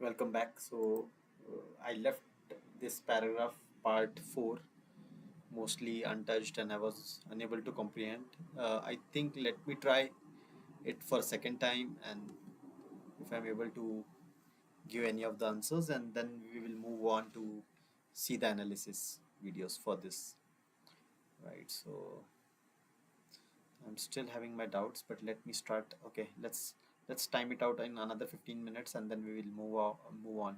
Welcome back. I left this paragraph part 4 mostly untouched and I was unable to comprehend. I think let me try it for a second time, and if I'm able to give any of the answers, and then we will move on to see the analysis videos for this. Right. So I'm still having my doubts, but let me start. Okay, let's time it out in another 15 minutes, and then we will move on.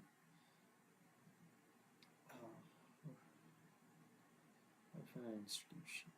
Institution.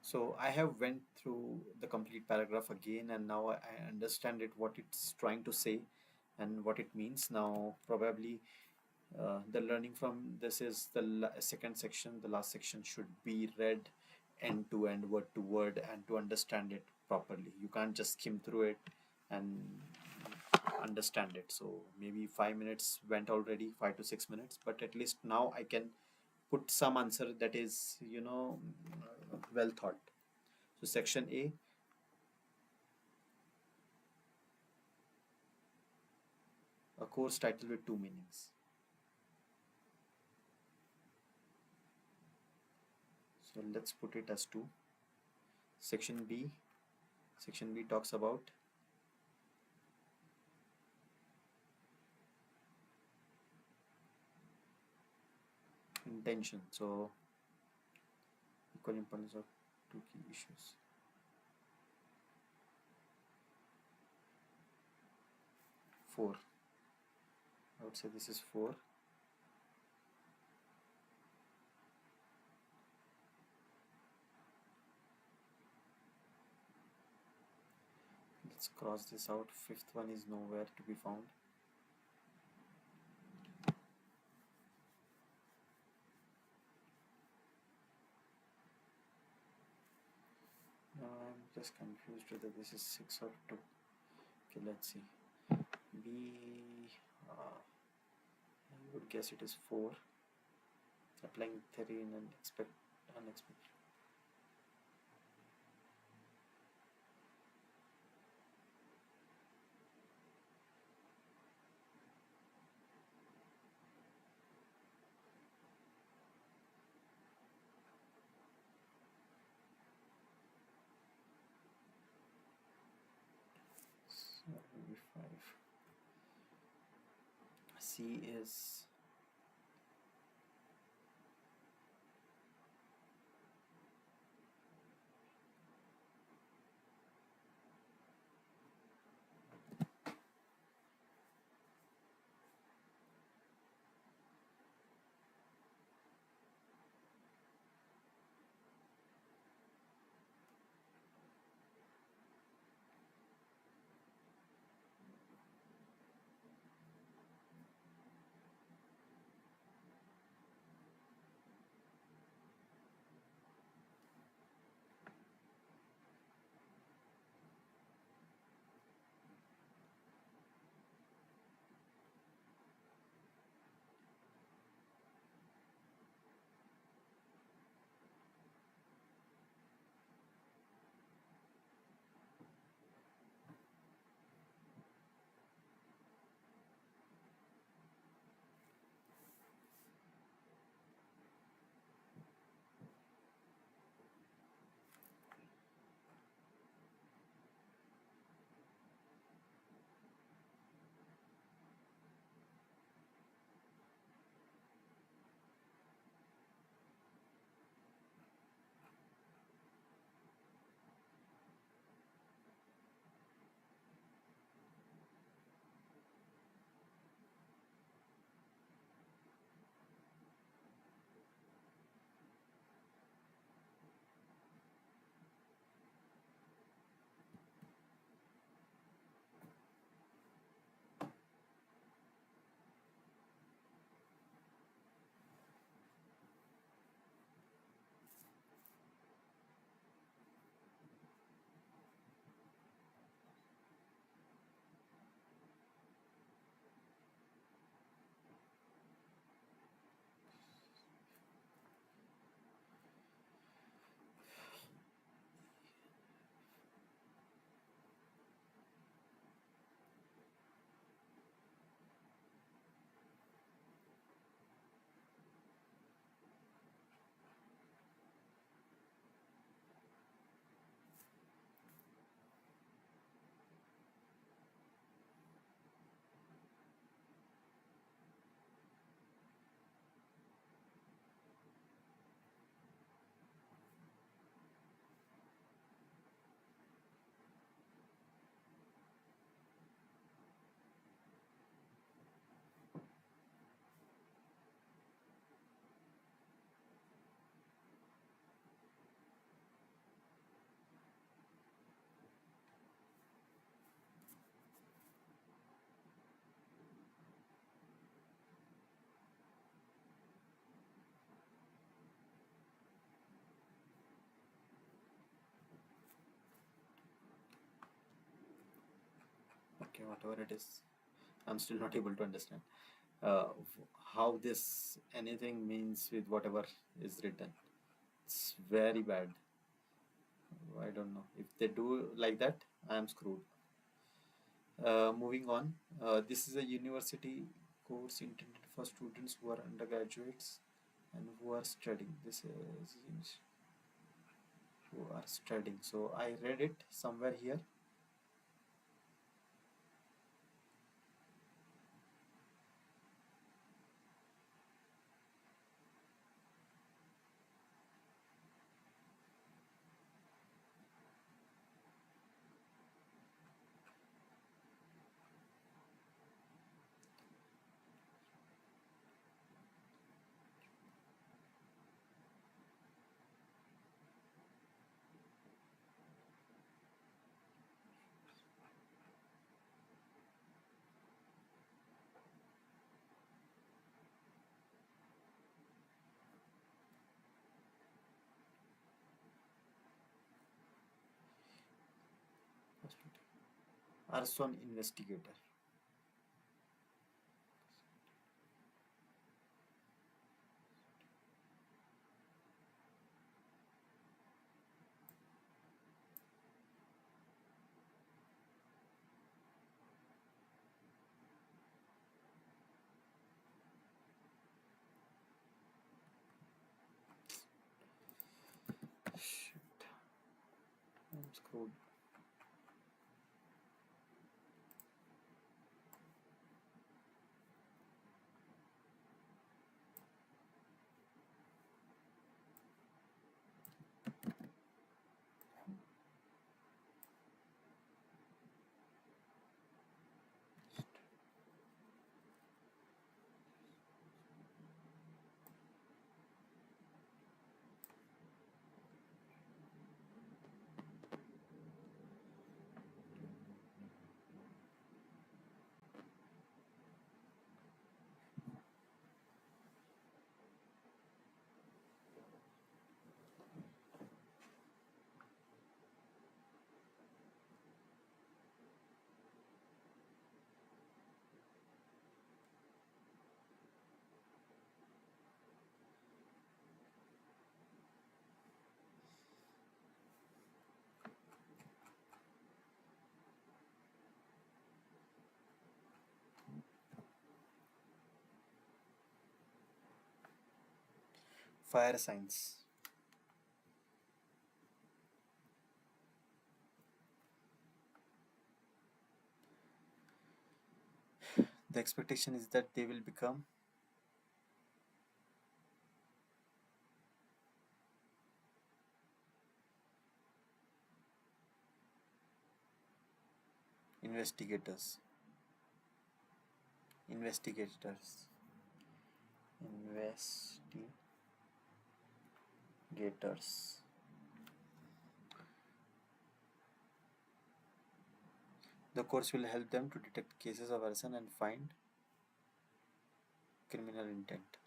So I have went through the complete paragraph again, and now I understand it, what it's trying to say and what it means. Now probably the learning from this is the second section. The last section should be read end to end, word to word, and to understand it properly. You can't just skim through it and understand it. So maybe 5 minutes went already, 5 to 6 minutes, but at least now I can put some answer that is, well thought. So section A, a course title with two meanings. So let's put it as two. Section B, section B talks about intention. So equal importance of two key issues. Four. I would say this is four. Let's cross this out. Fifth one is nowhere to be found. Now I'm just confused whether this is six or two. Okay, let's see. B, I would guess it is four. Applying theory in an unexpected. So that will be five. C is whatever it is. I'm still not able to understand uh, how this anything means with whatever is written. It's very bad. I don't know. If they do like that, I am screwed. Moving on, this is a university course intended for students who are undergraduates and who are studying. This is who are studying. So I read it somewhere here. Arson investigator. Shit, I'm screwed. Fire science. The expectation is that they will become investigators. Investigators. Investigators. The course will help them to detect cases of arson and find criminal intent.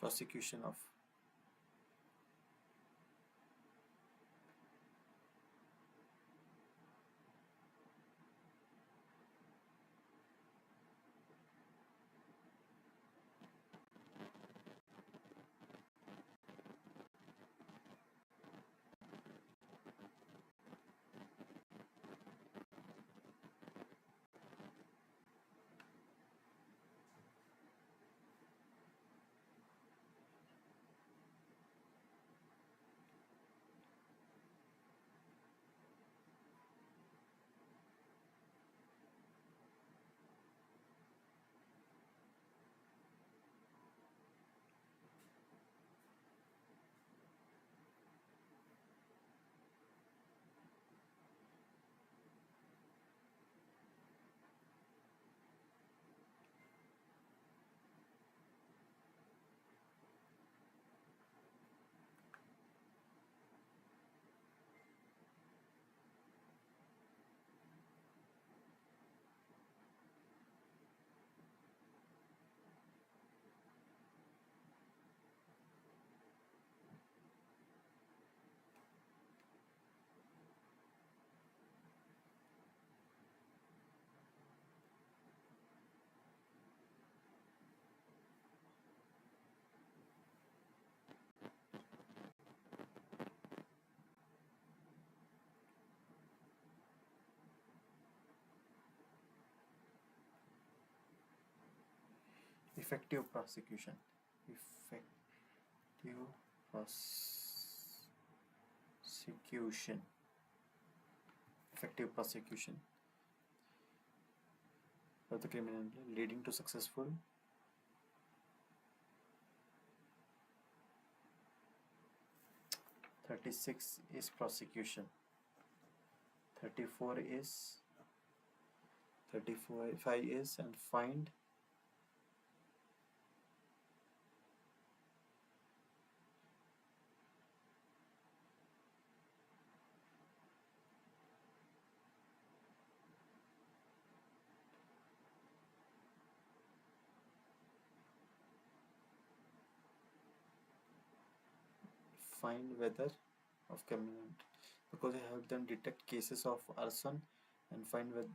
Prosecution of Effective prosecution. Effective prosecution. Effective prosecution of the criminal leading to successful 36 is prosecution, 34 is 35 is and find whether of criminal, because I help them detect cases of arson and find whether of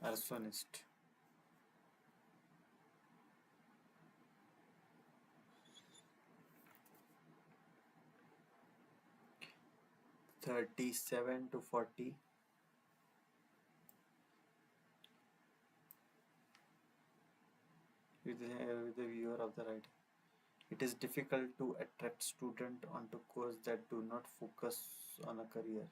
arsonist. Thirty-seven to 40. With the viewer of the writer. It is difficult to attract students onto courses that do not focus on a career.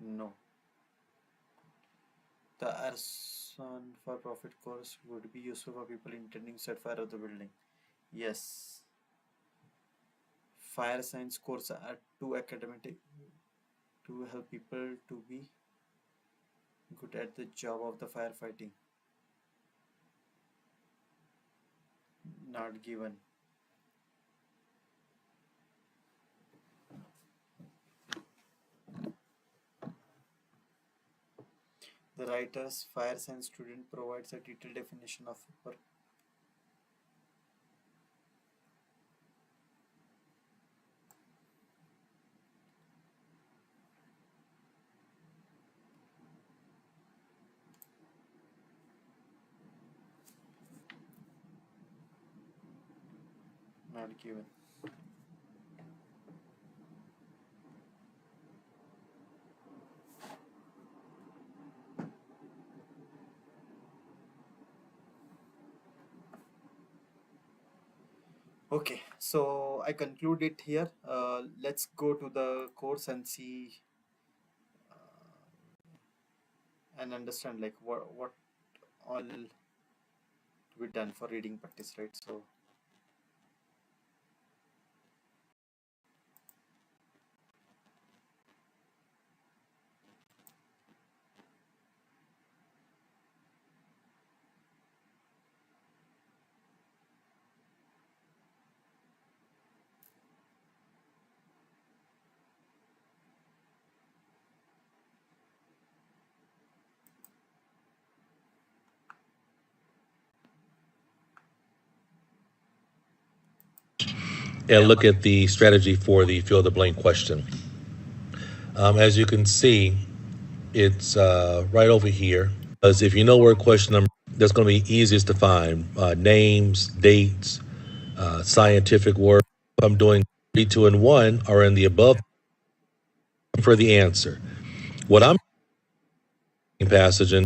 No. The arson for profit course would be useful for people intending to set fire of the building. Yes. Fire science courses are too academic to help people to be good at the job of the firefighting. Not given. The writer's fire science student provides a detailed definition of work. Not given. Okay, so I conclude it here. Let's go to the course and see and understand like what all to be done for reading practice, right? So and look at the strategy for the fill the blank question. As you can see, it's right over here. Because if you know where question number, that's going to be easiest to find. Names, dates, scientific work. If I'm doing 3, 2, and 1 are in the above for the answer. What I'm passage in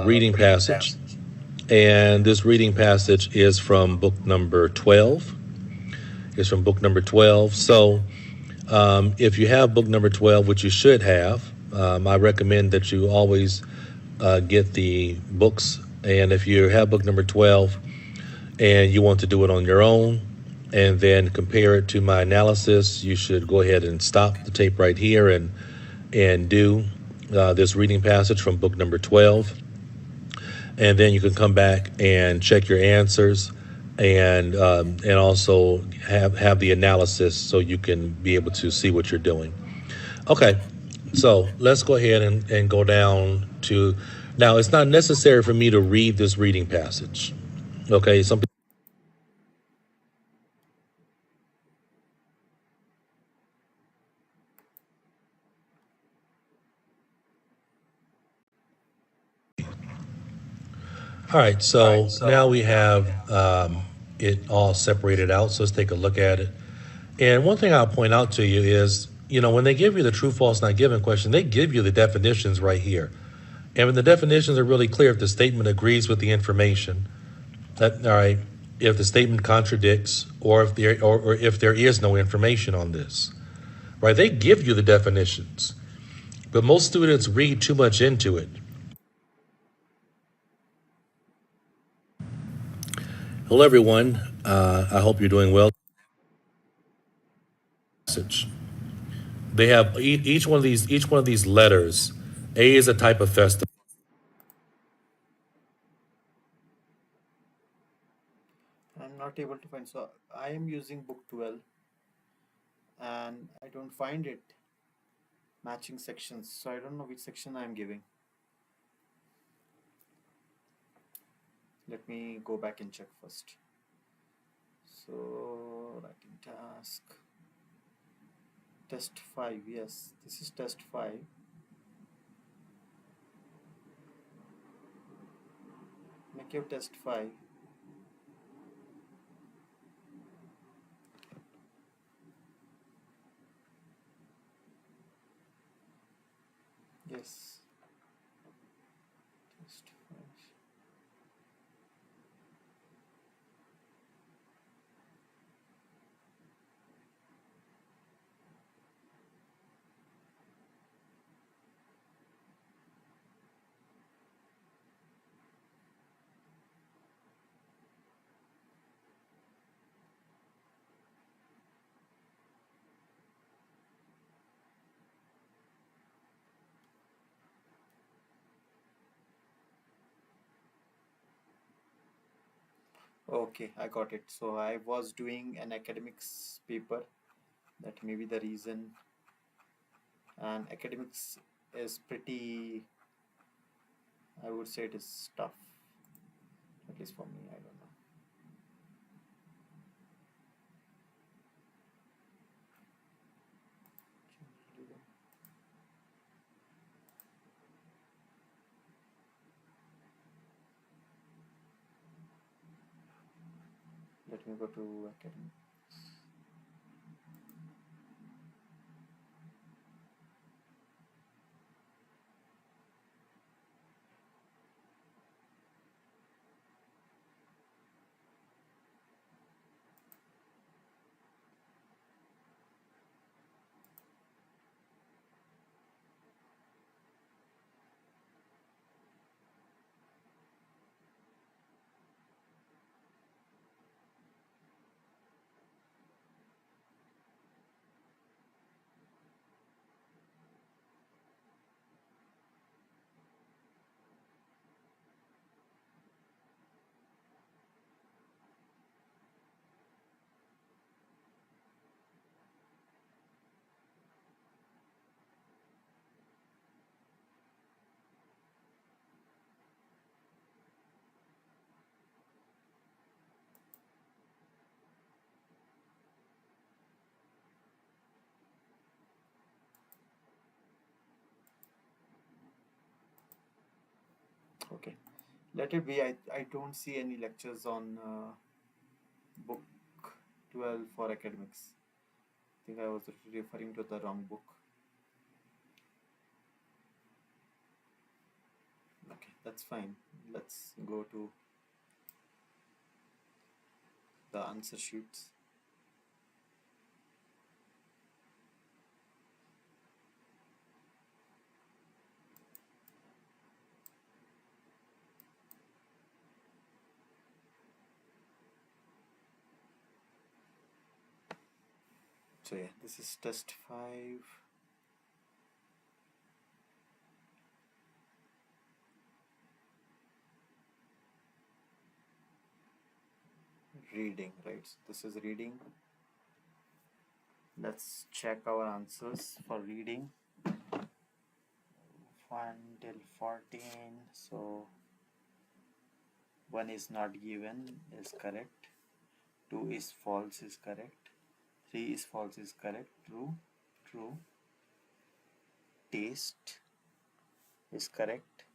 reading passage. And this reading passage is from book number 12. It's from book number 12. So if you have book number 12, which you should have, I recommend that you always get the books. And if you have book number 12 and you want to do it on your own and then compare it to my analysis, you should go ahead and stop the tape right here and do this reading passage from book number 12. And then you can come back and check your answers, and also have the analysis so you can be able to see what you're doing. Okay, so let's go ahead and go down to now. It's not necessary for me to read this reading passage. Okay, some All right, so now we have it all separated out. So let's take a look at it. And one thing I'll point out to you is, when they give you the true, false, not given question, they give you the definitions right here. And when the definitions are really clear, if the statement agrees with the information, all right, if the statement contradicts, or if there is no information on this, right? They give you the definitions, but most students read too much into it. Hello, everyone. I hope you're doing well. Message. They have each one of these letters. A is a type of festival. I'm not able to find. So I am using book 12 and I don't find it matching sections. So I don't know which section I'm giving. Let me go back and check first. So writing task. Test 5. Yes, this is test 5. Make your test 5. Yes, test 5. Okay, I got it. So I was doing an academics paper. That may be the reason. And academics is pretty, I would say it is tough, at least for me. I don't know. Let me go to academic. Okay, let it be. I don't see any lectures on book 12 for academics. I think I was referring to the wrong book. Okay, that's fine. Let's go to the answer sheets. So yeah, this is test 5. reading, right? So this is reading. Let's check our answers for reading. 1 till 14. So 1 is not given is correct. 2 is false is correct. 3 is false is correct. True. True. Taste is correct.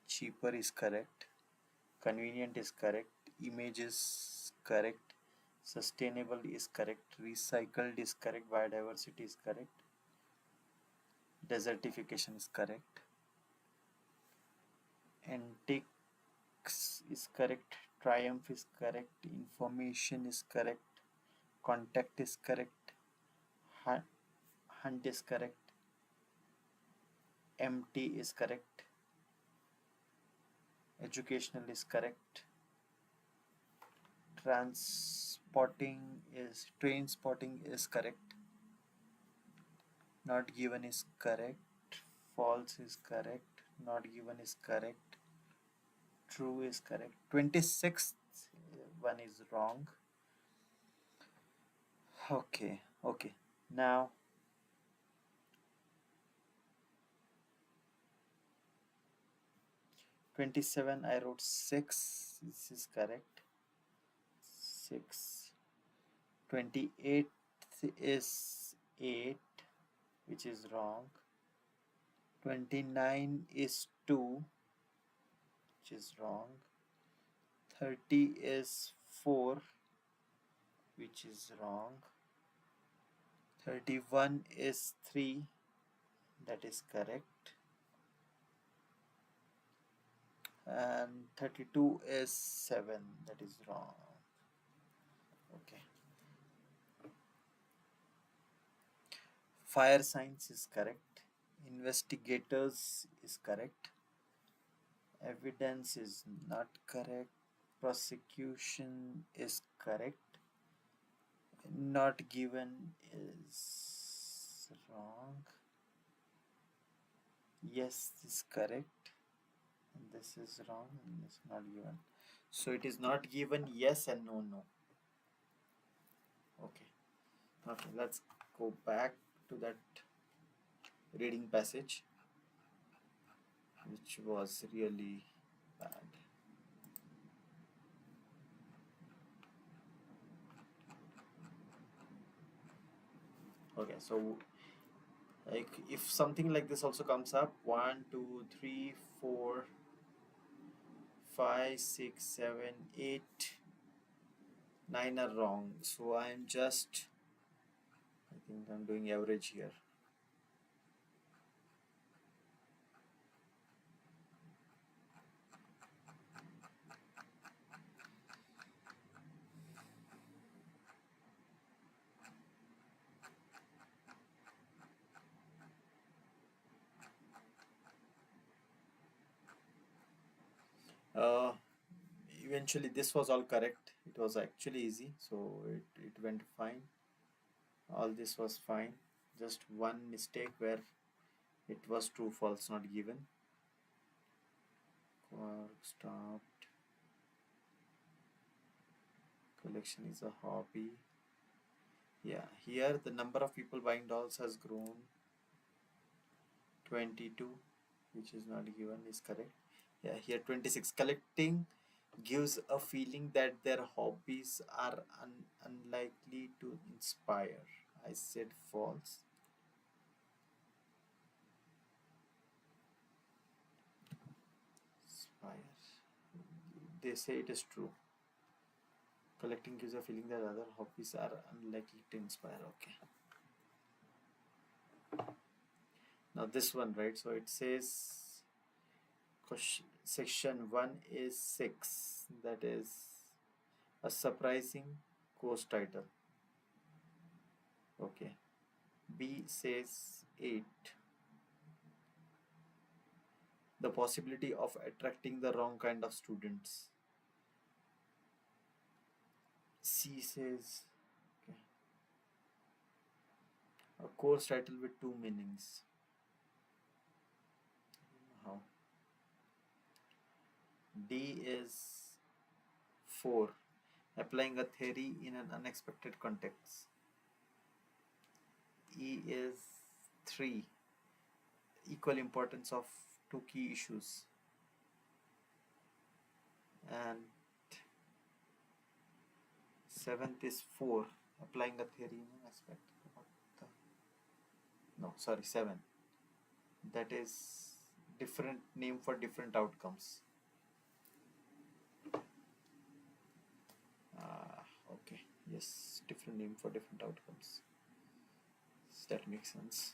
Cheaper is correct. Convenient is correct. Image is correct. Sustainable is correct. Recycled is correct. Biodiversity is correct. Desertification is correct. Antiques is correct. Triumph is correct. Information is correct. Contact is correct. Hunt is correct. Empty is correct. Educational is correct. Train spotting is correct. Not given is correct. False is correct. Not given is correct. True is correct. 26th one is wrong. Okay. Now 27 I wrote 6. This is correct. 6. 28 is 8, which is wrong. 29 is 2, which is wrong. 30 is 4, which is wrong. 31 is 3, that is correct. And 32 is 7, that is wrong. Okay. Fire science is correct. Investigators is correct. Evidence is not correct. Prosecution is correct. Not given is wrong. Yes is correct. And this is wrong and it's not given. So it is not given yes and no. Okay. Okay, let's go back to that reading passage, which was really bad. Okay, so like if something like this also comes up, 1 2 3 4 5 6 7 8 9 are wrong, so I think I'm doing average here. uh, Eventually this was all correct. It was actually easy, so it went fine. All this was fine, just one mistake where it was true false not given. Quark stopped. Collection is a hobby. Yeah, here the number of people buying dolls has grown. 22, which is not given, is correct. Yeah, here 26. Collecting gives a feeling that their hobbies are unlikely to inspire. I said false. Inspire. They say it is true. Collecting gives a feeling that other hobbies are unlikely to inspire. Okay. Now this one, right? So it says section 1 is 6. That is a surprising course title. Okay. B says 8. The possibility of attracting the wrong kind of students. C says, okay, a course title with two meanings. How? D is 4. Applying a theory in an unexpected context. E is 3. Equal importance of two key issues. And seventh is 4. Applying a theory in an aspect. No, sorry, 7. That is different name for different outcomes. Okay, yes, different name for different outcomes. That makes sense.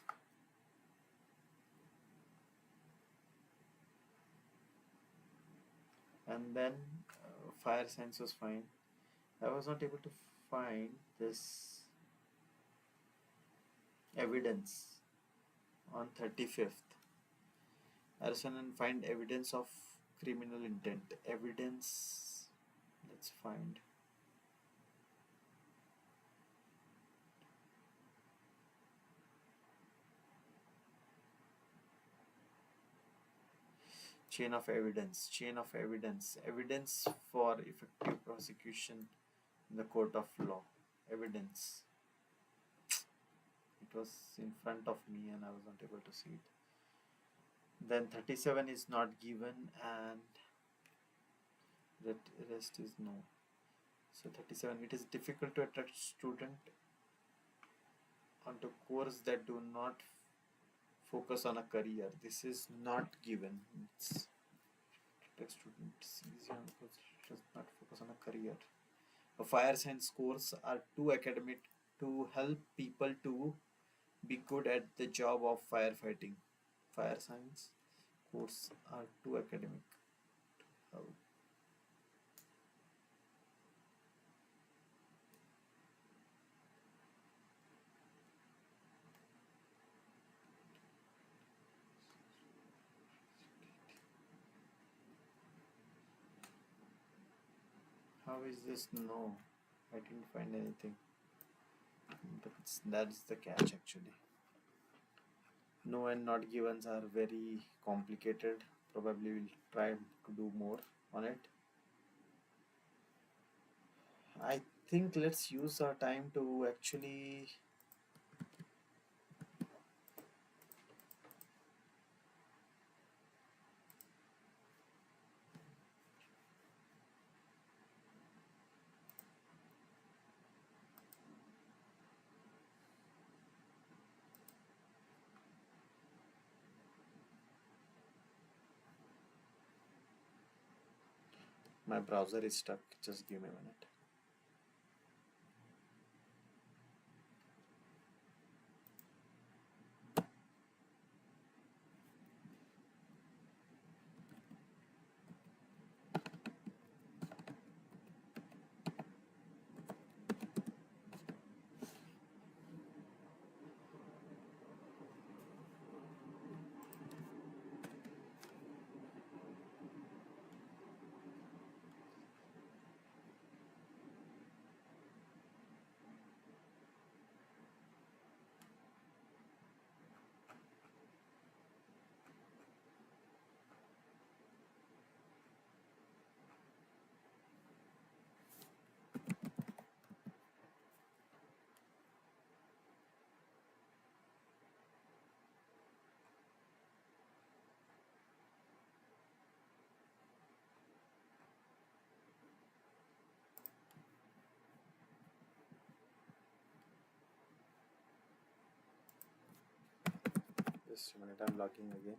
And then fire science was fine. I was not able to find this evidence on 35th. Arson and find evidence of criminal intent. Evidence, let's find. Chain of evidence. Chain of evidence. Evidence for effective prosecution in the court of law. Evidence. It was in front of me and I was not able to see it. Then 37 is not given and that rest is no. So 37, it is difficult to attract student onto course that do not focus on a career. This is not given. It's attract students easy on course does not focus on a career. Fire science courses are too academic to help people to be good at the job of firefighting. Fire science courses are too academic. How? How is this? No, I didn't find anything. But that's the catch actually. No and not givens are very complicated. Probably we'll try to do more on it. I think let's use our time to actually my browser is stuck. Just give me a minute. Just a minute, I'm logging again.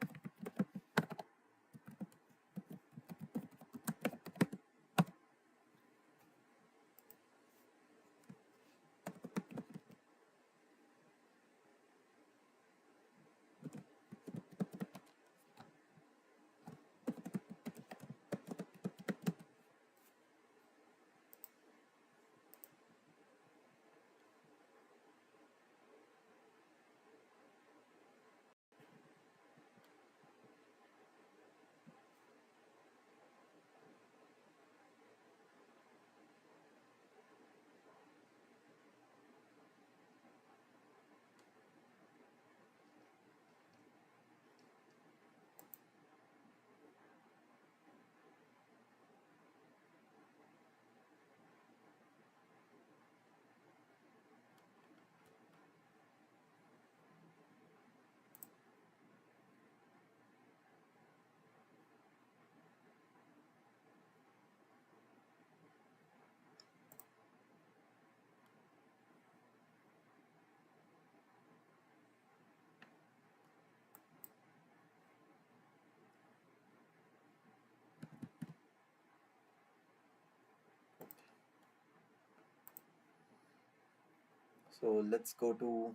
So let's go to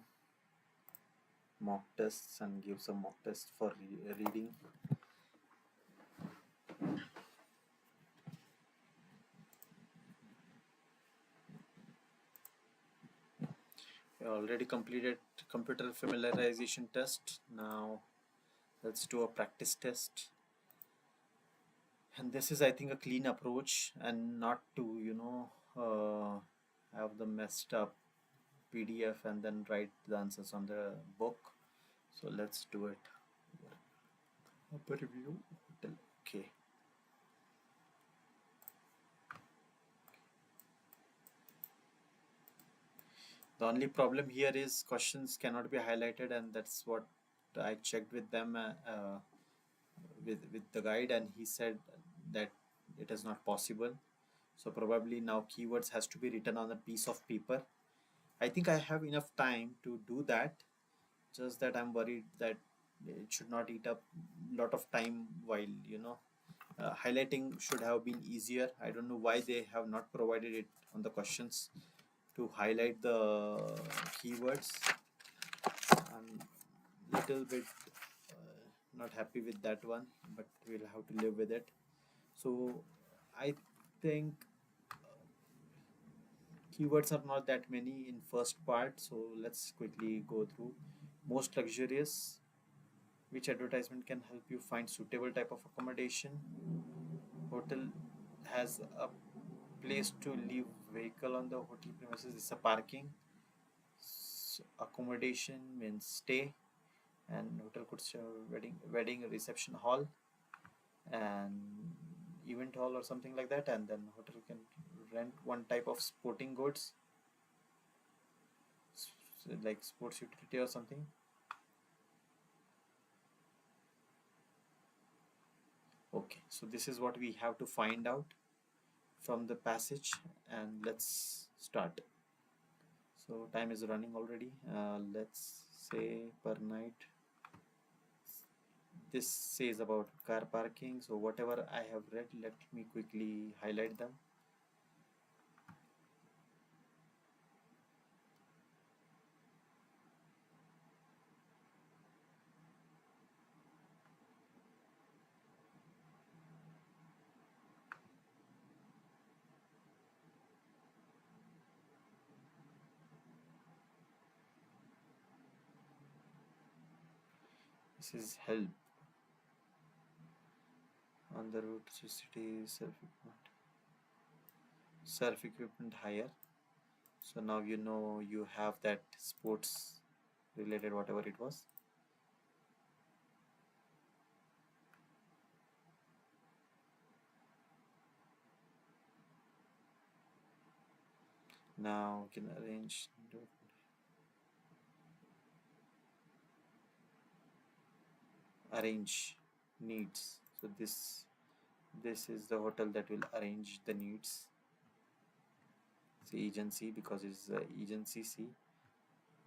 mock tests and give some mock tests for reading. We already completed computer familiarization test. Now let's do a practice test. And this is, I think, a clean approach and not to, have the messed up PDF and then write the answers on the book. So let's do it. Upper review hotel. Okay. The only problem here is questions cannot be highlighted, and that's what I checked with them with the guide, and he said that it is not possible. So probably now keywords has to be written on a piece of paper. I think I have enough time to do that. Just that I'm worried that it should not eat up a lot of time while highlighting should have been easier. I don't know why they have not provided it on the questions to highlight the keywords. I'm little bit not happy with that one, but we'll have to live with it. So I think keywords are not that many in first part. So let's quickly go through. Most luxurious. Which advertisement can help you find suitable type of accommodation? Hotel has a place to leave vehicle on the hotel premises. It's a parking. Accommodation means stay, and hotel could serve wedding reception hall and event hall or something like that. And then hotel can rent one type of sporting goods, like sports utility or something. Okay, so this is what we have to find out from the passage, and let's start. So time is running already. Let's say per night. This says about car parking. So whatever I have read, let me quickly highlight them. This is help on the route to city self equipment hire. So now you know you have that sports related whatever it was. Now we can arrange needs. So this is the hotel that will arrange the needs. It's agency because it's agency C.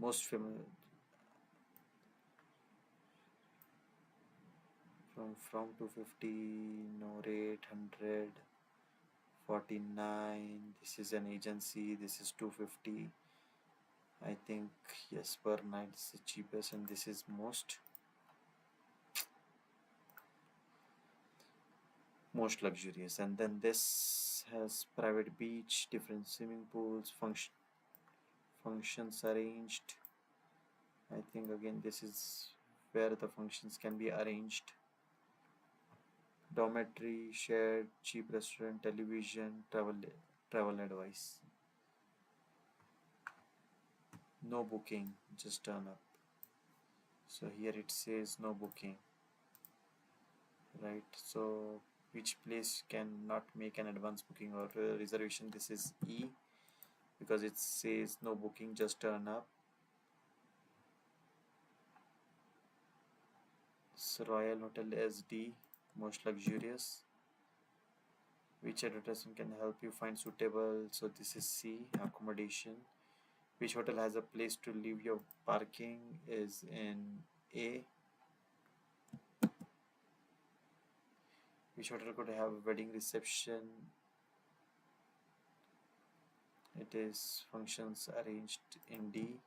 Most familiar from 250, no rate 100, 49. This is an agency. This is 250. I think yes, per night is the cheapest, and this is most luxurious. And then this has private beach, different swimming pools, functions arranged. I think again this is where the functions can be arranged. Dormitory, shared, cheap restaurant, television, travel advice. No booking, just turn up. So here it says no booking, right? So which place cannot make an advance booking or reservation? This is E because it says no booking, just turn up. Royal Hotel SD, most luxurious. Which advertisement can help you find suitable? So this is C, accommodation. Which hotel has a place to leave your parking is in A. Which hotel could have a wedding reception? It is functions arranged in D.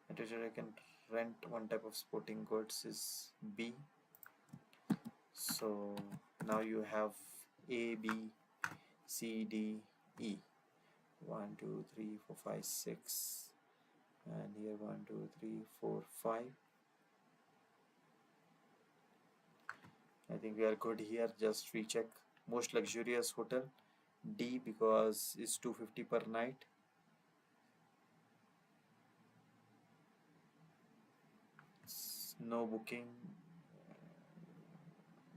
At which I can rent one type of sporting goods is B. So now you have A, B, C, D, E. 1, 2, 3, 4, 5, 6. And here 1, 2, 3, 4, 5. I think we are good here. Just recheck. Most luxurious hotel D because it's 250 per night. No booking,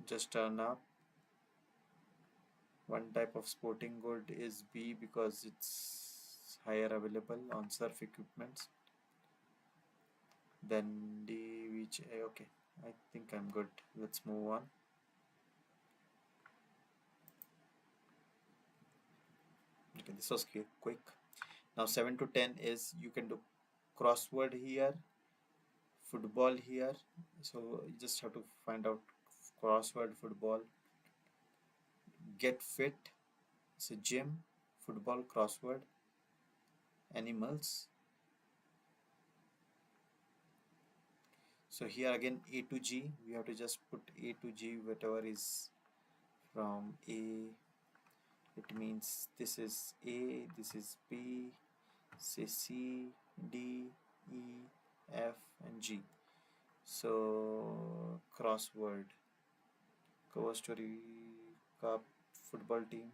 just turn up. One type of sporting good is B because it's higher available on surf equipments. Then D, which okay, I think I'm good. Let's move on. Okay, this was quick. Now 7 to 10 is you can do crossword here, football here. So you just have to find out crossword, football, get fit. So gym, football, crossword, animals. So here again A to G, we have to just put A to G, whatever is from A. It means this is A, this is B, say C, D, E, F and G. So crossword, cover story, cup, football team.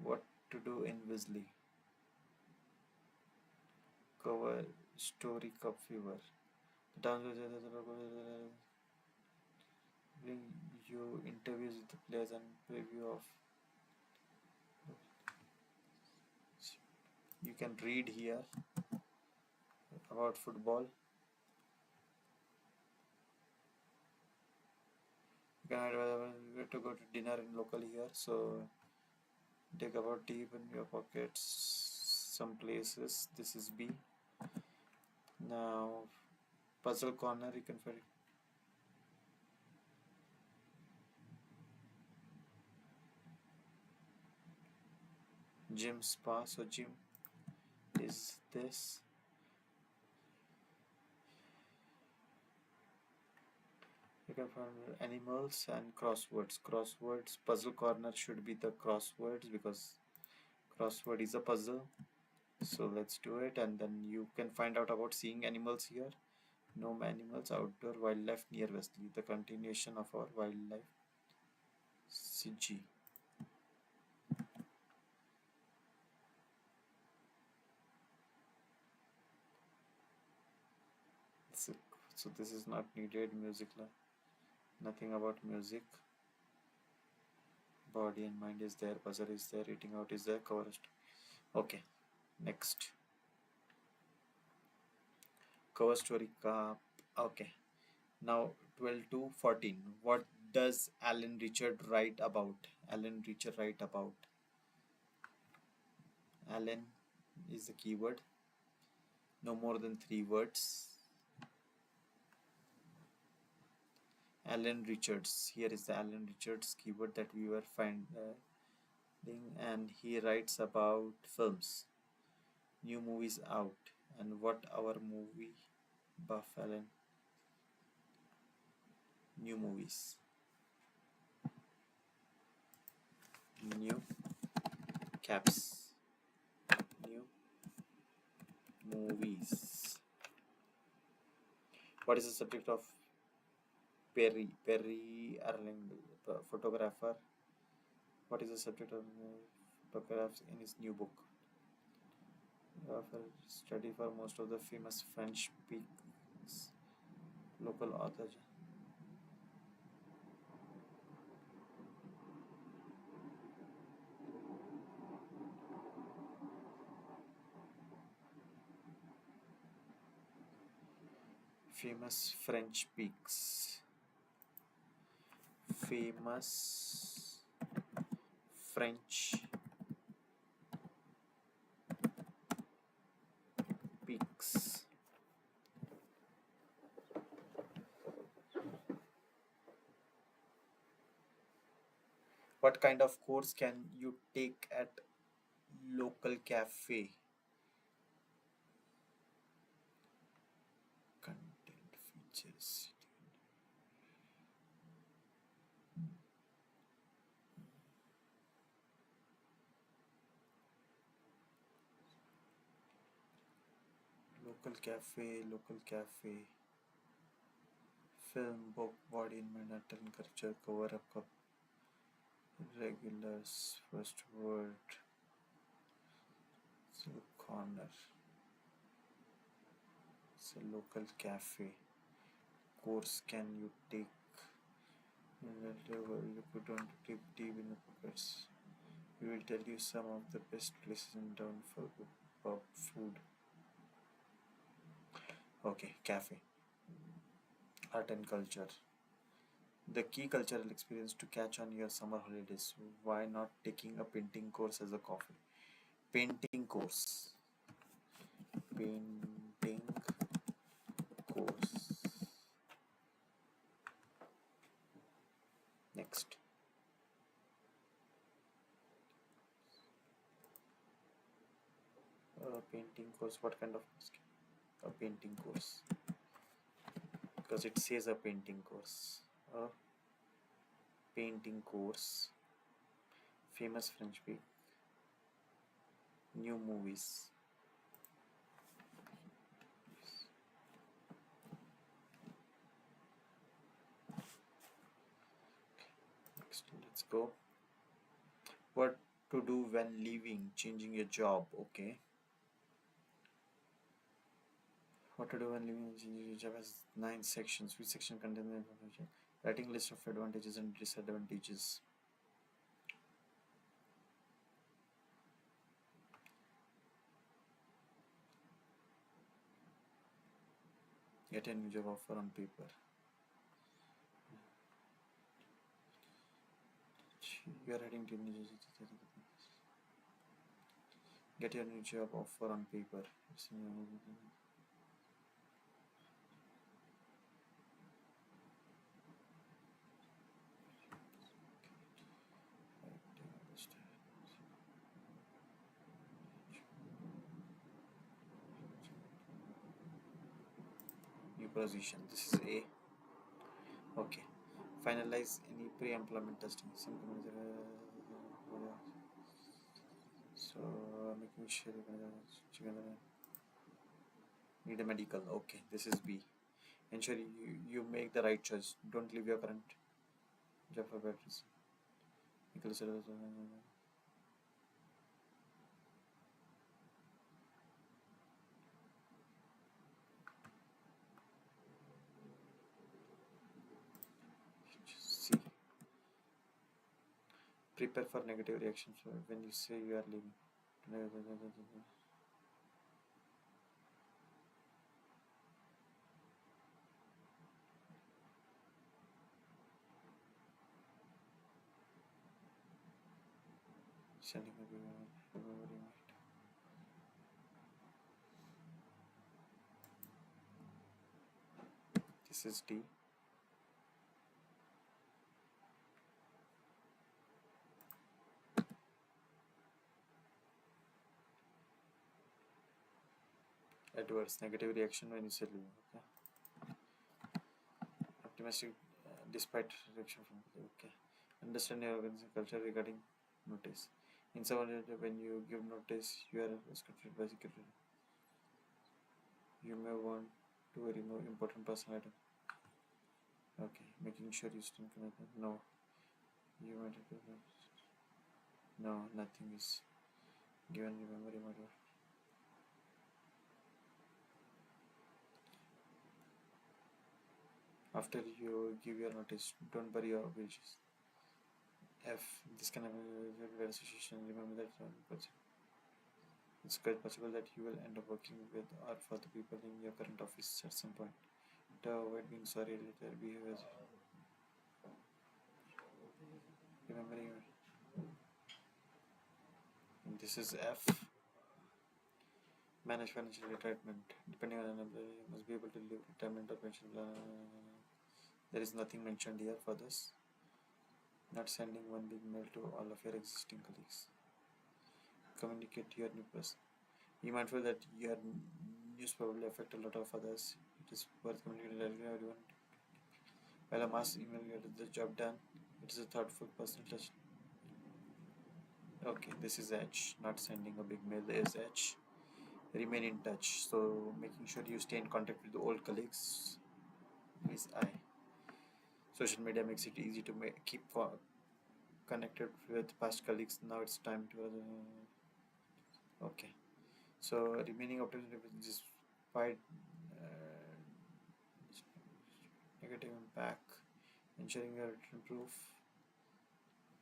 What to do in Weasley? Cover story, cup fever. Bring you interviews with the players and preview of. You can read here about football. You can have to go to dinner in local here, so take about deep in your pockets some places. This is B. Now puzzle corner, you can find it. Gym spa, so gym is this. You can find animals and crosswords. Crosswords, puzzle corner should be the crosswords because crossword is a puzzle. So let's do it, and then you can find out about seeing animals here. No animals, outdoor wildlife near Wesley. The continuation of our wildlife. CG. So, so this is not needed. Music, nothing about music. Body and mind is there. Buzzer is there. Eating out is there. Cover. Okay. Next. Cover story. Okay. Now 12 to 14. What does Alan Richard write about? Alan Richard write about. Alan is the keyword. No more than 3 words. Alan Richards. Here is the Alan Richards keyword that we were finding, and he writes about films, new movies out, and what our movie buff Alan. New movies. New caps. New movies. What is the subject of Perry Erling, photographer? What is the subject of photographs in his new book? Study for most of the famous French peaks. Local author. Famous French peaks. Famous French peaks. What kind of course can you take at local cafe? Content features. Local cafe. Film, book, body environmental culture, cover up cup, regulars, first word, so corner. It's a local cafe. Course can you take? You could not dip deep in the pockets. We will tell you some of the best places in town for pub food. Okay, cafe, art and culture. The key cultural experience to catch on your summer holidays. Why not taking a painting course as a coffee? Painting course. Painting course. Next. Painting course. What kind of course? A painting course. Because it says a painting course. A painting course. Famous French peak. New movies. Next, let's go. What to do when leaving, changing your job? Okay. What to do when leaving and changing your job has 9 sections. Which section contains the information? Writing list of advantages and disadvantages. Get a new job offer on paper. You are heading to New Jersey. Get your new job offer on paper. New position. This is A. Okay. Finalize any pre-employment testing. Some so making sure you need a medical. Okay, this is B. Ensure you make the right choice. Don't leave your current job for bad reason. C. Prepare for negative reactions when you say you are leaving. Sending a This is D. Adverse negative reaction when you say leaving. Okay. Optimistic despite reaction from okay. Understand your organization culture regarding notice. In some way, when you give notice, you are restricted by security. You may want to remove important personal item. Okay, making sure you still connected. No, you might have to. No, nothing is given. Remember, remember. After you give your notice, don't bury your bridges. F. This can have a very association. Remember that it's quite possible that you will end up working with or for the people in your current office at some point. To avoid being sorry later, behave as remembering. And this is F. Manage financial retirement. Depending on employee, you must be able to live retirement or pension. There is nothing mentioned here for this. Not sending one big mail to all of your existing colleagues. Communicate to your new person. Be mindful that your news probably affect a lot of others. It is worth communicating to everyone. While a mass email gets the job done, it is a thoughtful personal touch. Okay, this is Edge. Not sending a big mail is Edge. Remain in touch. So making sure you stay in contact with the old colleagues is I. Social media makes it easy to keep connected with past colleagues. Now it's time to. Okay. So remaining optimistic despite uh, negative impact, ensuring your written proof,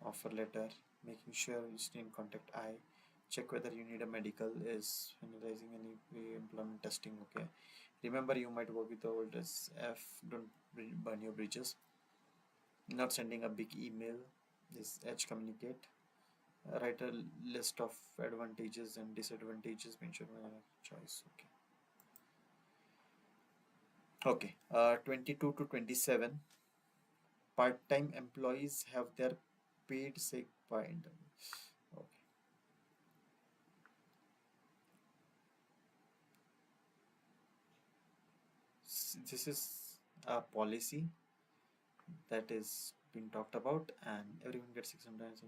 offer letter, making sure you stay in contact. I check whether you need a medical is finalizing any pre-employment testing. Okay. Remember, you might work with the old F. Don't burn your bridges. Not sending a big email is H communicate. Write a list of advantages and disadvantages. Mention my choice. Okay. Okay. 22 to 27. Part-time employees have their paid sick point. Okay. This is a policy that is being talked about, and everyone gets sick sometimes.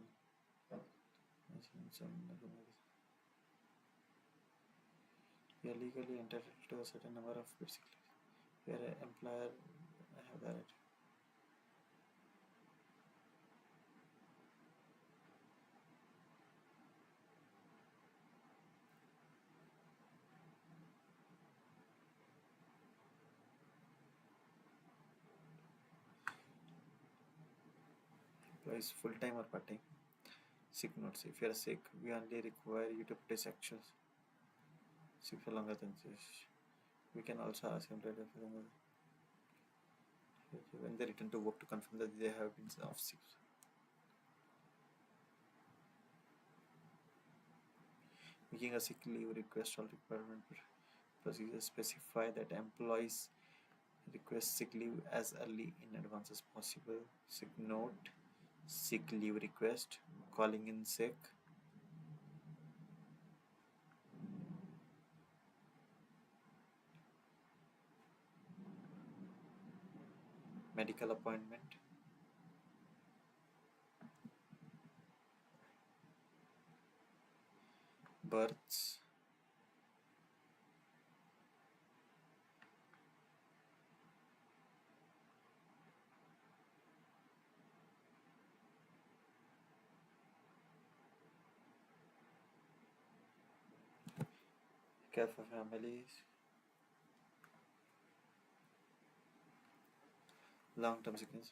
You are legally entitled to a certain number of paid sick leave. Your employer have the right. Employees full time or part time. Sick notes. If you are sick, we only require you to put actual sick for longer than this. We can also ask employer for longer when they return to work to confirm that they have been off sick. Making a sick leave request or requirement procedures specify that employees request sick leave as early in advance as possible. Sick note, sick leave request, calling in sick, medical appointment, births, care for families, long-term sickness.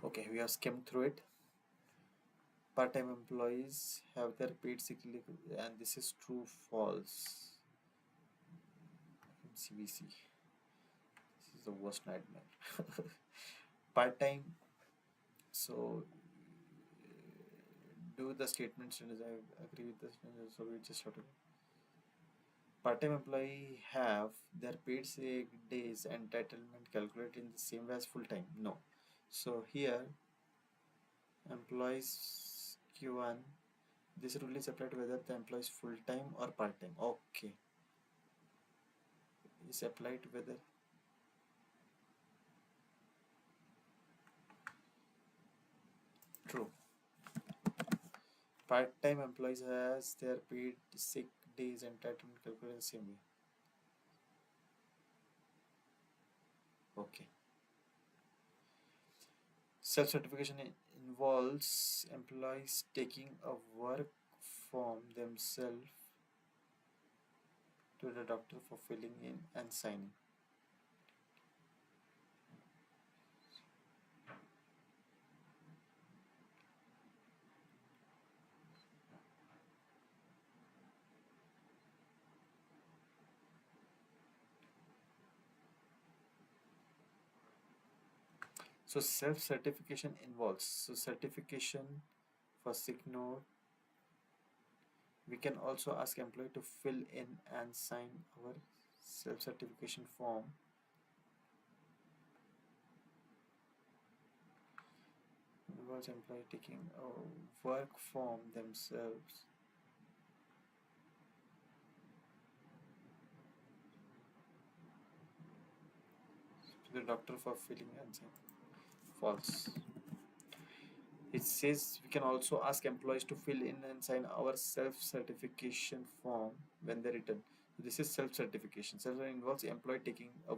Okay, we have skimmed through it. Part-time employees have their paid sick leave, and this is true, false. CBC. This is the worst nightmare. Part-time. So do the statements, and I agree with this. So we just have to. Part-time employee have their paid sick days entitlement calculated in the same way as full-time. No. So here, employees Q1. This rule is applied whether the employee is full-time or part-time. Okay. Is applied whether true. Part-time employees has their paid sick days entitlement calculated the same way. Okay. Self-certification involves employees taking a work form themselves to the doctor for filling in and signing. So self-certification involves certification for sick note. We can also ask employee to fill in and sign our self-certification form. Involves employee taking a work form themselves. To the doctor for filling and signing. False. It says we can also ask employees to fill in and sign our self-certification form when they return. This is self-certification. Self involves employee taking a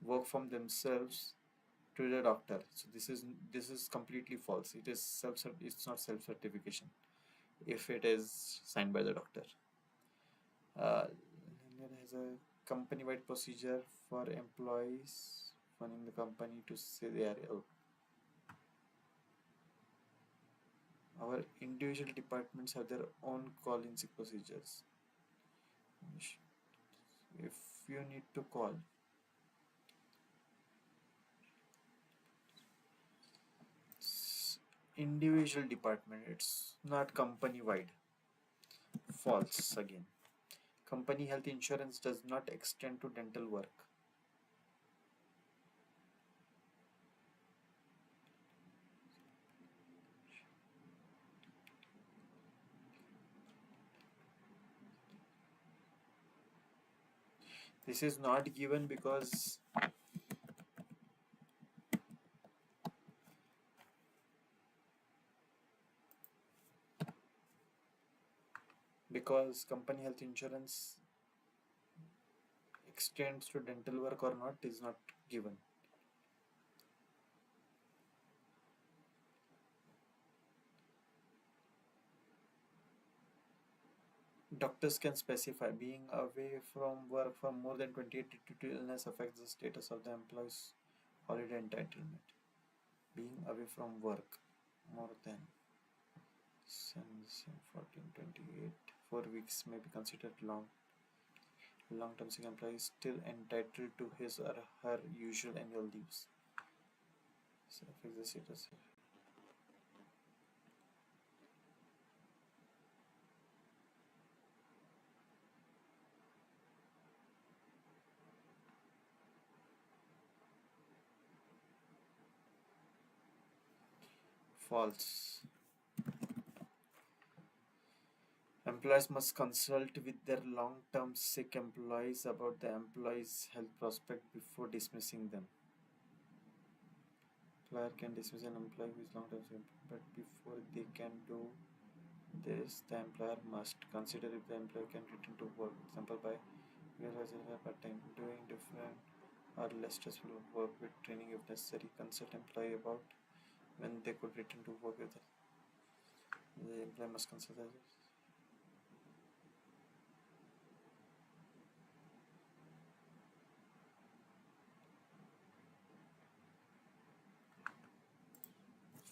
work from themselves to the doctor. So this is completely false. It is self. It's not self-certification if it is signed by the doctor. There has a company-wide procedure for employees running the company to say they are ill. Our individual departments have their own call-in sick procedures. If you need to call, it's individual department, it's not company-wide. False again. Company health insurance does not extend to dental work. This is not given because company health insurance extends to dental work or not is not given. Doctors can specify being away from work for more than 28 due to illness affects the status of the employee's holiday entitlement. Being away from work more than 14, 28, 4 weeks may be considered long. Long-term sick employee is still entitled to his or her usual annual leaves. So affects the status. False. Employees must consult with their long-term sick employees about the employee's health prospect before dismissing them. Employer can dismiss an employee who is long-term sick, but before they can do this, the employer must consider if the employee can return to work. Example by realizing a part-time, doing different or less stressful work with training if necessary. Consult employee about when they could return to work with the employee must consult others.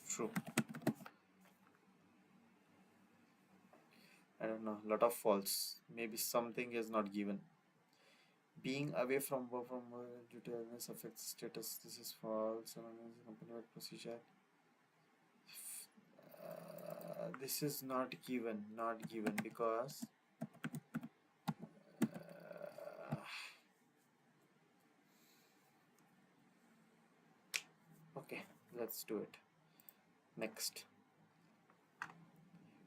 True. I don't know. Lot of false. Maybe something is not given. Being away from work due to illness affects status. This is false. Company-wide procedure. This is not given. Not given because okay. Let's do it. Next.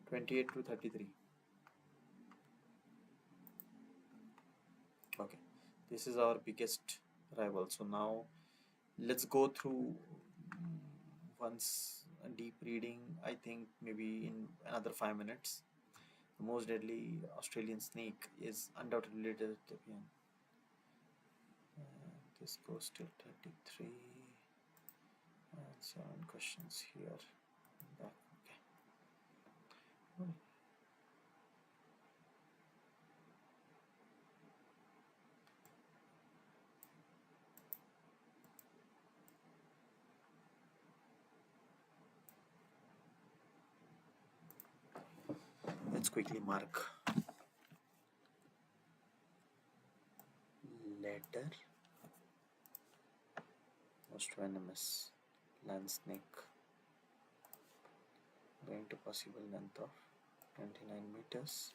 28 to 33. Okay. This is our biggest rival. So now let's go through once a deep reading. I think maybe in another 5 minutes. The most deadly Australian snake is undoubtedly the Ethiopian. This goes till 33 and 7 questions here. Back. Okay. Let's quickly mark letter most venomous. land snake going to possible length of 29 meters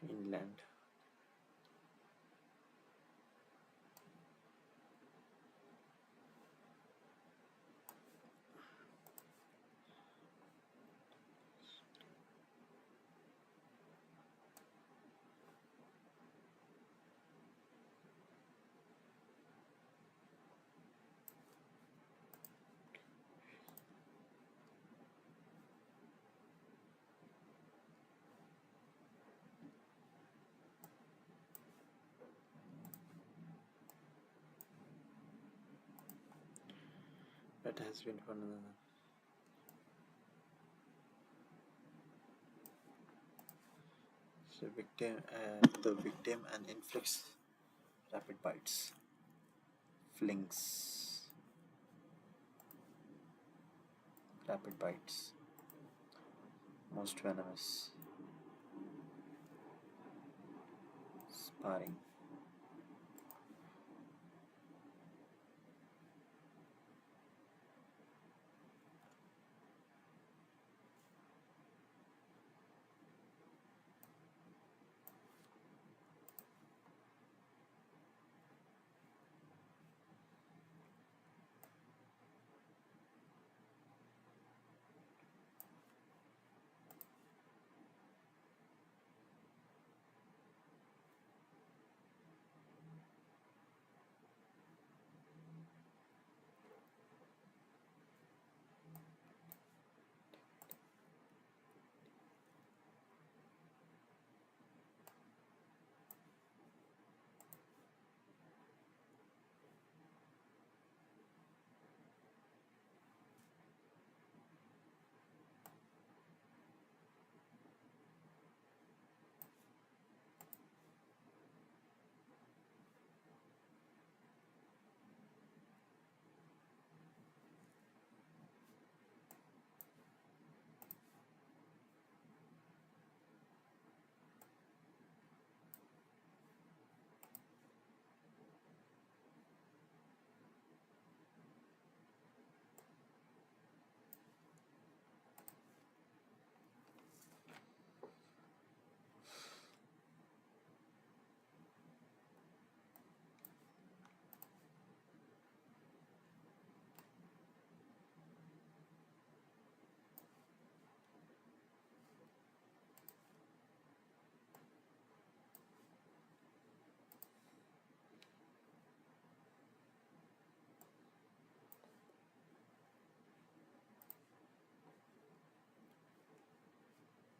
inland. That has been for the victim and inflicts rapid bites, flings, rapid bites, most venomous, sparring.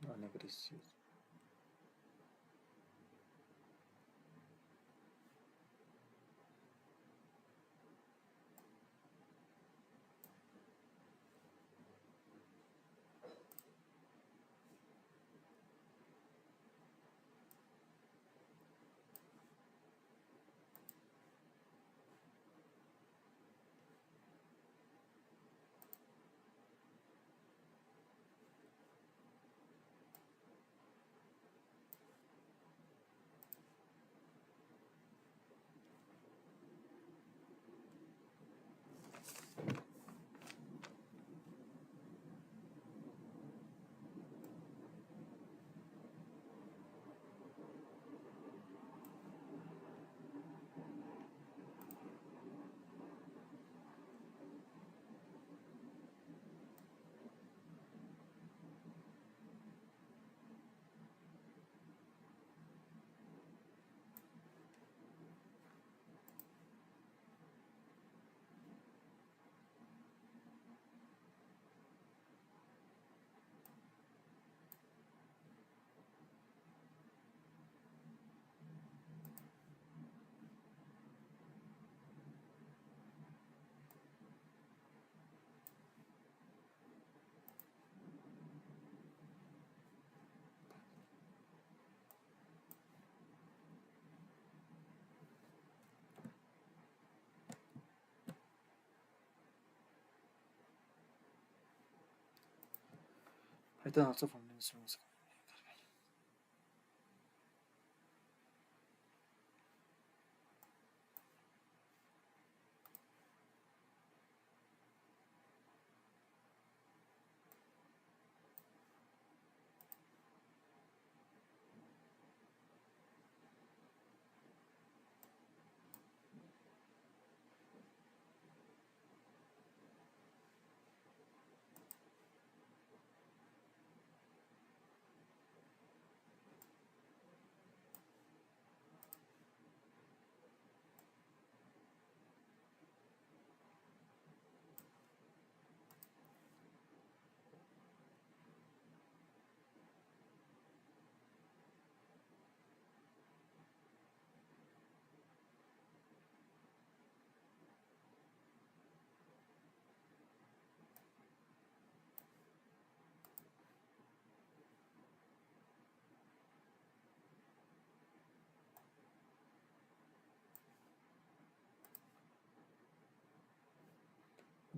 Non-aggressive. Python also found in instruments.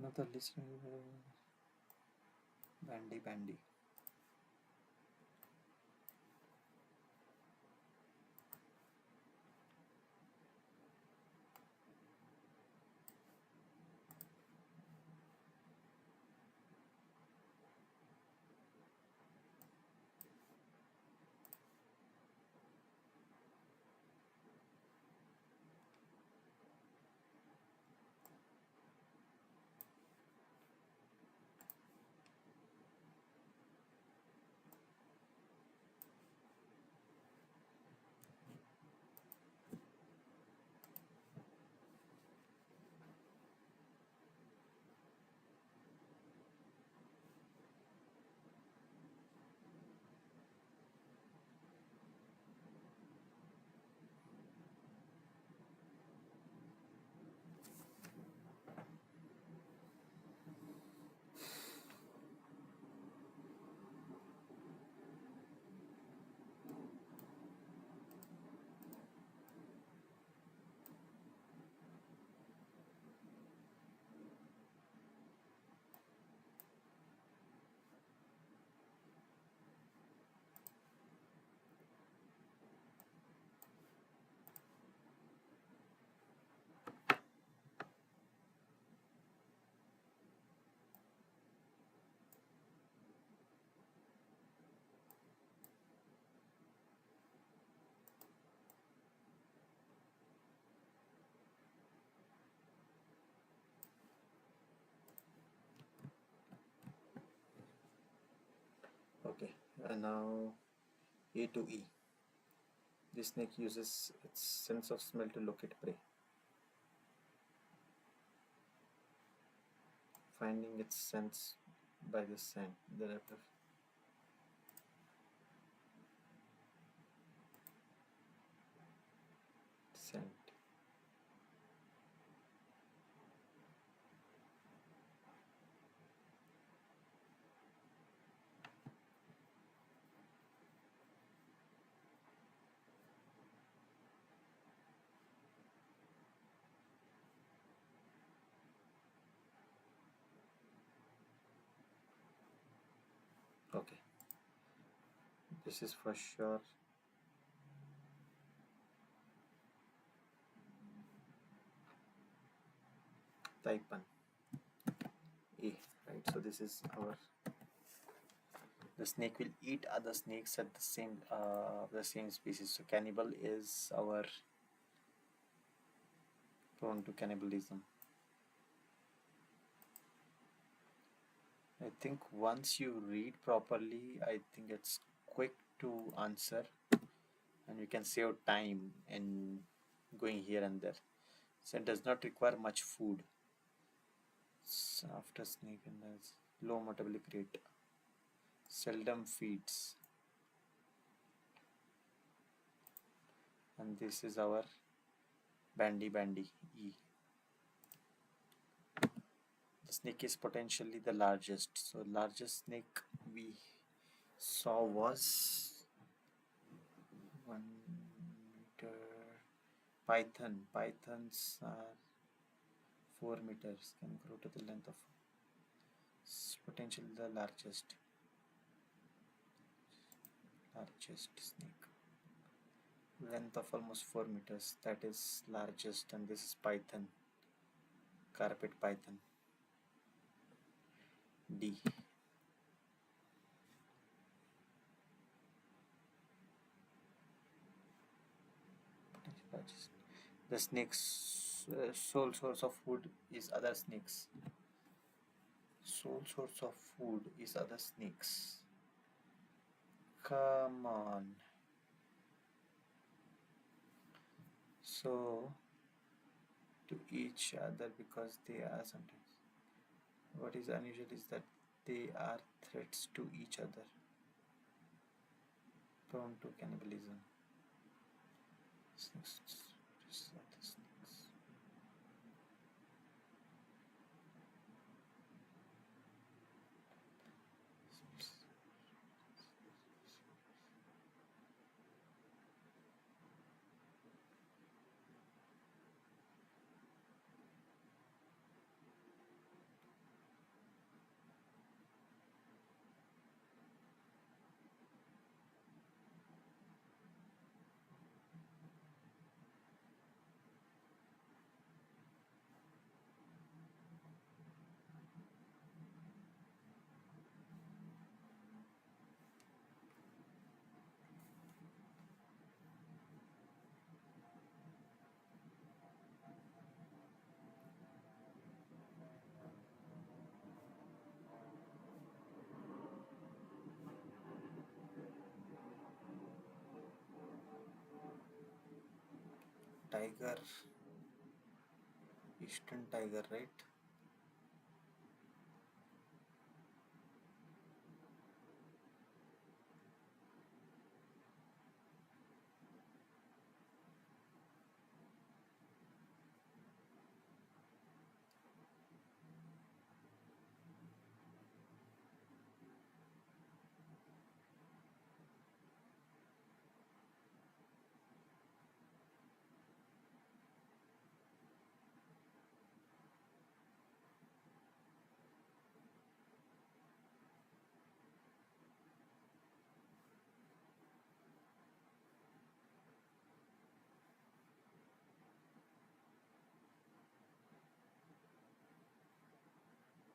Another listener, Bandy Bandy. Okay, and now A to E. This snake uses its sense of smell to locate prey, finding its sense by the scent. The scent. Okay, this is for sure Taipan A, right? So this is our. The snake will eat other snakes at the same species. So cannibal is our prone to cannibalism. I think once you read properly, I think it's quick to answer, and you can save time in going here and there. So it does not require much food. After snake and there's low metabolic rate, seldom feeds, and this is our Bandy Bandy E. The snake is potentially the largest. So largest snake we saw was 1 meter. Python. Pythons are 4 meters. Can grow to the length of. Potentially the largest snake. Length of almost 4 meters. That is largest, and this is python. Carpet python. D. The snake's sole source of food is other snakes. Sole source of food is other snakes. Come on. So, to each other because they are sometimes. What is unusual is that they are threats to each other, prone to cannibalism. Snakes. Other snakes. tiger, eastern tiger, right?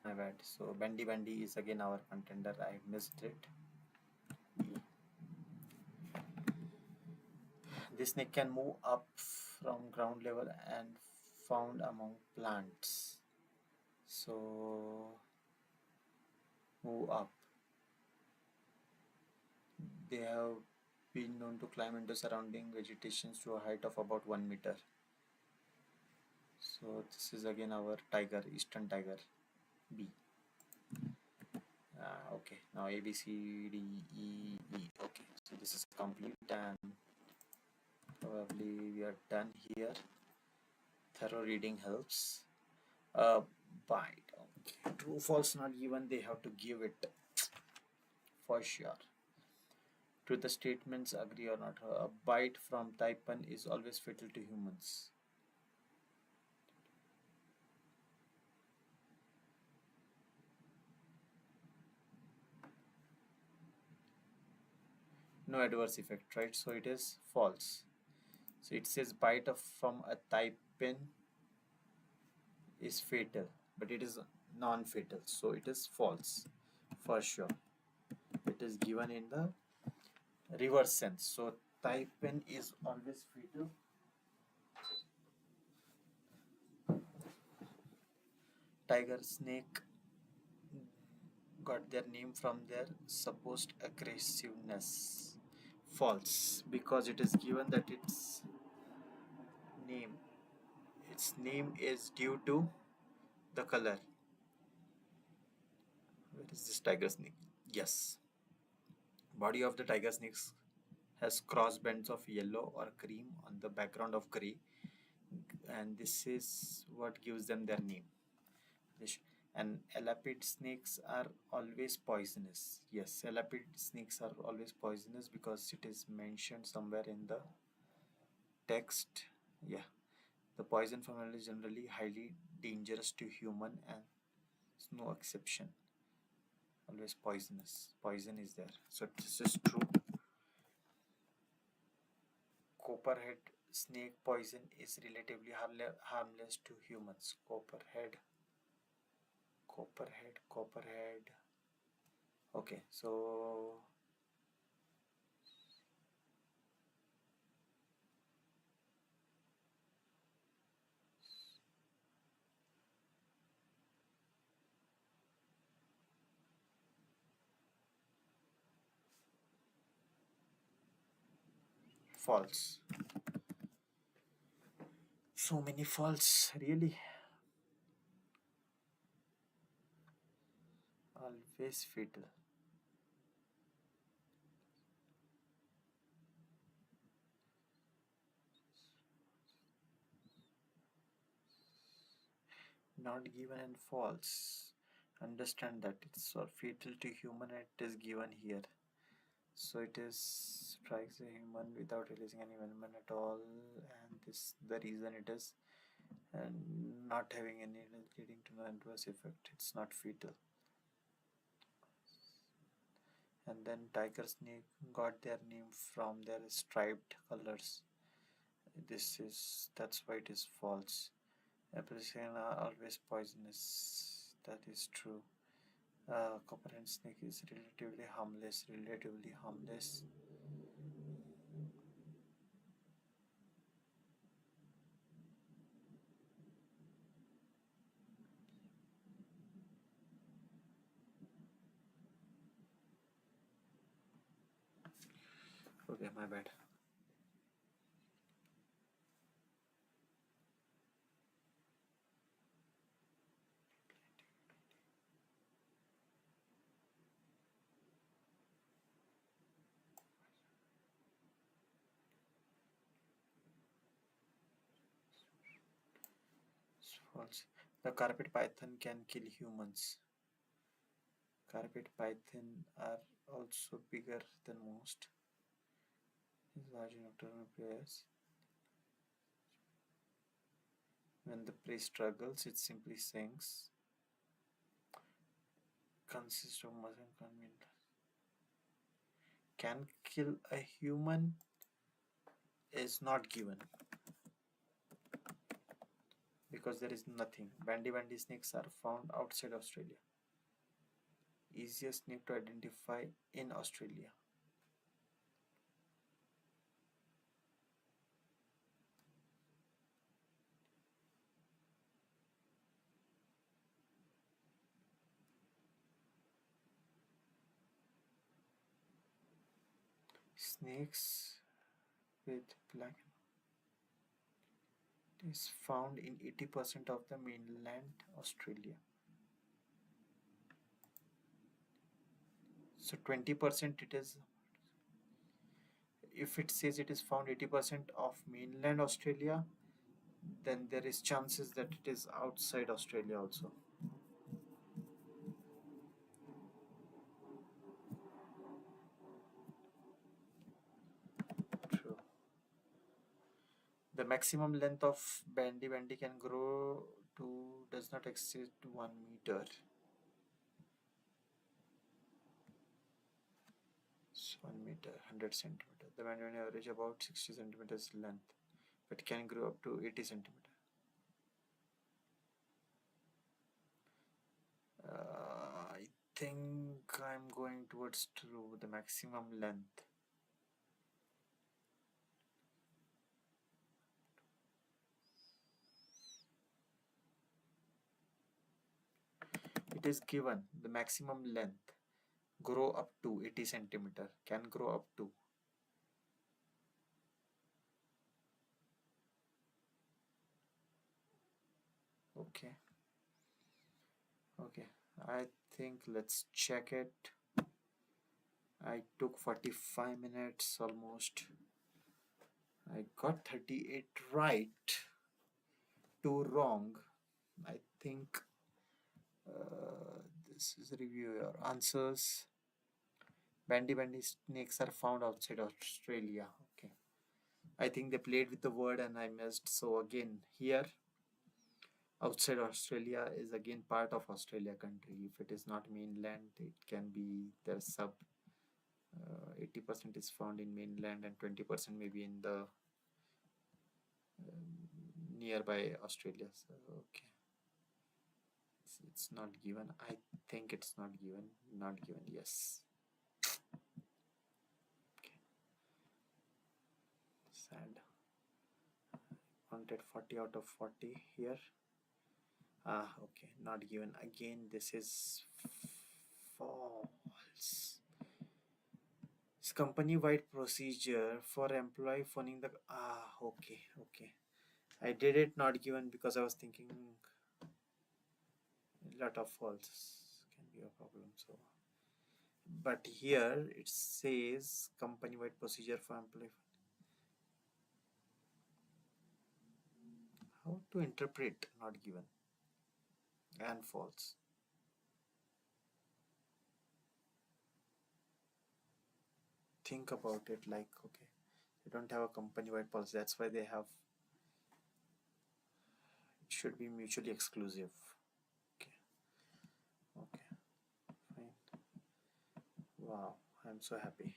My bad. So Bendy Bendy is again our contender. I missed it. This snake can move up from ground level and found among plants. So move up. They have been known to climb into surrounding vegetation to a height of about 1 meter. So this is again our tiger, eastern tiger, B. Okay, now A, B, C, D, E, E. Okay, so this is complete and probably we are done here. Thorough reading helps. Bite. Okay. True, false, not given. They have to give it for sure. Do the statements agree or not? A bite from taipan is always fatal to humans. No adverse effect, right? So it is false. So it says bite from a taipan is fatal, but it is non-fatal. So it is false for sure. It is given in the reverse sense. So taipan is always fatal. Tiger snake got their name from their supposed aggressiveness. False, because it is given that name its name is due to the color. Where is this tiger snake? Yes. Body of the tiger snakes has cross bands of yellow or cream on the background of gray, and this is what gives them their name. And elapid snakes are always poisonous. Yes, elapid snakes are always poisonous because it is mentioned somewhere in the text. Yeah, the poison from is generally highly dangerous to human, and it's no exception. Always poisonous. Poison is there. So this is true. Copperhead snake poison is relatively harmless to humans. Copperhead. Okay, so false. So many false, really. Always fatal. Not given and false. Understand that it's fatal to human and it is given here. So it is strikes a human without releasing any venom at all, and this the reason it is, and not having any leading to no adverse effect. It's not fatal. And then tiger snake got their name from their striped colors. That's why it is false. Application are always poisonous. That is true. Copperhead snake is relatively harmless. Relatively harmless. Okay, my bad. False. The carpet python can kill humans. Carpet python are also bigger than most. Large nocturnal preyers. When the prey struggles, it simply sinks. Consists of muscle content. Can kill a human is not given because there is nothing. Bandy snakes are found outside Australia. Easiest snake to identify in Australia. Snakes with black is found in 80% of the mainland Australia. So 20% it is, if it says it is found 80% of mainland Australia, then there is chances that it is outside Australia also. True. The maximum length of bandy can grow to does not exceed 1 meter. It's 1 meter, 100 centimeter. The bandy average about 60 centimeters length, but can grow up to 80 centimeter. I think I'm going towards true. The maximum length. It is given the maximum length grow up to 80 centimeter, can grow up to. Okay. Okay. I think let's check it. I took 45 minutes almost. I got 38 right, 2 wrong. I think this is review your answers. Bandy snakes are found outside Australia. Okay. I think they played with the word and I missed. So again, here outside Australia is again part of Australia country. If it is not mainland, it can be the sub. 80% is found in mainland and 20% maybe in the nearby Australia. So okay, it's not given. I think it's not given. Not given. Yes. Okay. Sad. Wanted 40 out of 40 here. Okay, not given. Again, this is false. It's company-wide procedure for employee phoning the. Okay, okay. I did it not given because I was thinking a lot of false can be a problem. So, but here it says company-wide procedure for employee. How to interpret not given and false? Think about it like, okay, they don't have a company-wide policy. That's why they have, it should be mutually exclusive. Okay, okay, fine. Wow, I'm so happy.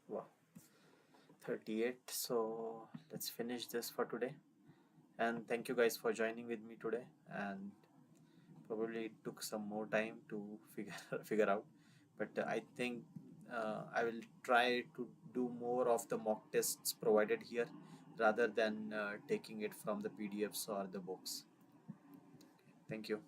Wow, 38. So let's finish this for today. And thank you guys for joining with me today. And probably it took some more time to figure out, but I think I will try to do more of the mock tests provided here rather than taking it from the PDFs or the books. Thank you.